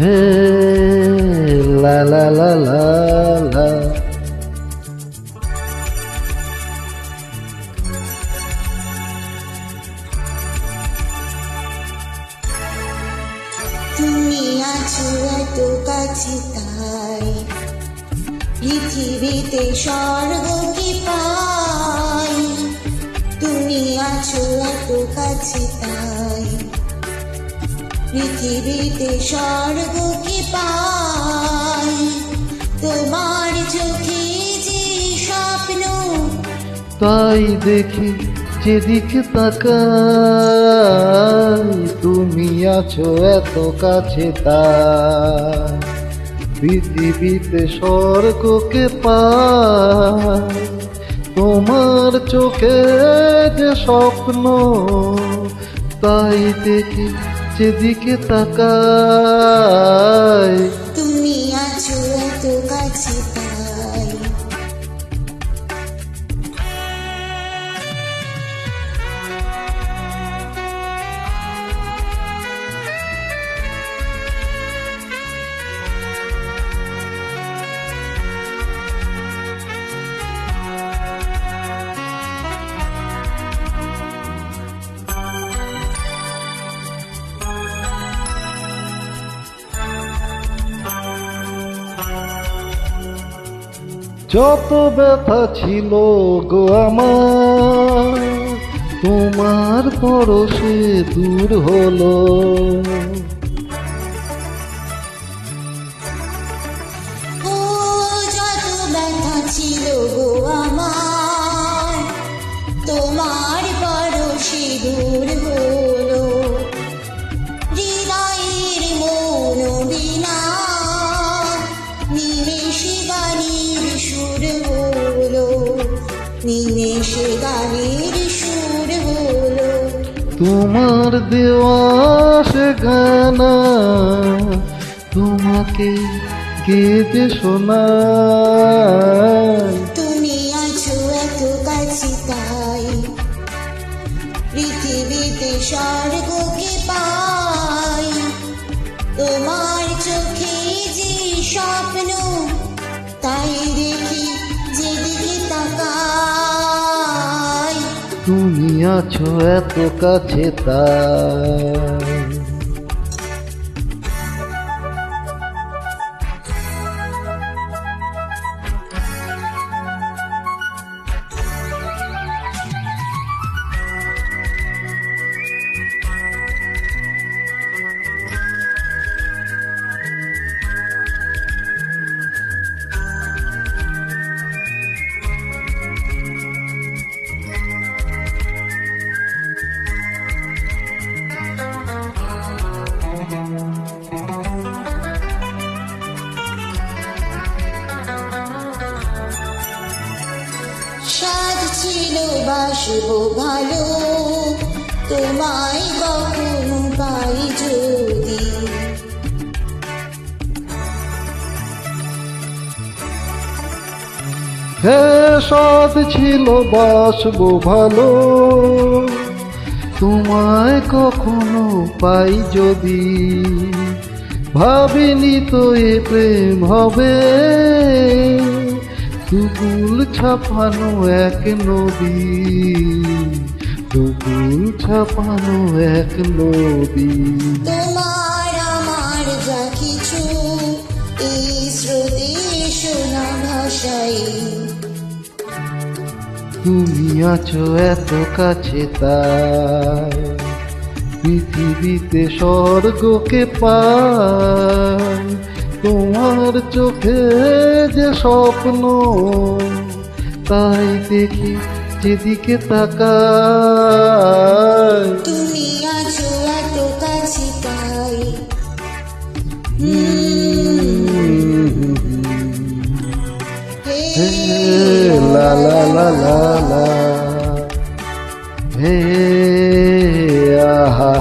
হে লা লা লা লা লা। তুমি আছো এত কাছে তাই পৃথিবীতে স্বর্গ কি পাই। তুমি আছো এত কাছে তাই পৃথিবীতে স্বর্গ কি পাই। তোমার চোখে যে স্বপ্ন তাই দেখি যেদিকে তাকাই, তুমি আছো এত কাছে তাই পৃথিবীতে স্বর্গকে পাই। তোমার চোখে যে স্বপ্ন তাই দেখি যেদিকে তাকাই। তুমি আছো এত কাছে তাই। যত ব্যথা ছিল গো আমার, তোমার পরশে দূর হলো। ও যত ব্যথা ছিল গো আমার, তোমার পরশে দূর হলো। হৃদয়ের মন বিনা নিমেষে গানের সুর হলো, নিমেষে গানের সুর হলো। তোমার দেওয়া সে গানা তোমাকে গেতে শোনাই। তুমি আছো এত কাছে তাই পৃথিবীতে স্বর্গকে পাই। তোমার চোখে যে স্বপ্ন তাই দেখি যেদিকে তাকাই। তুমি আছো এত কাছে তাই। সাধ ছিল বাসবো ভালো, তোমায় কখনো পাই যদি। হে সাধ ছিল বাসবো ভালো, তোমায় কখনো পাই যদি। ভাবিনি তো এ প্রেম হবে, দুকুল ছাপানো এক নদী, দুকুল ছাপানো এক নদী। তোমার আমার যা কিছু এই স্রোতে শোনা ভাষায়। তুমি আছো এত কাছে তাই পৃথিবীতে স্বর্গকে পাই। তোমার চোখে যে স্বপ্ন তাই দেখি যেদিকে তাকাই। তুমি আছো এত কাছে তাই। হে লা লা লা লা লা, হে আহা।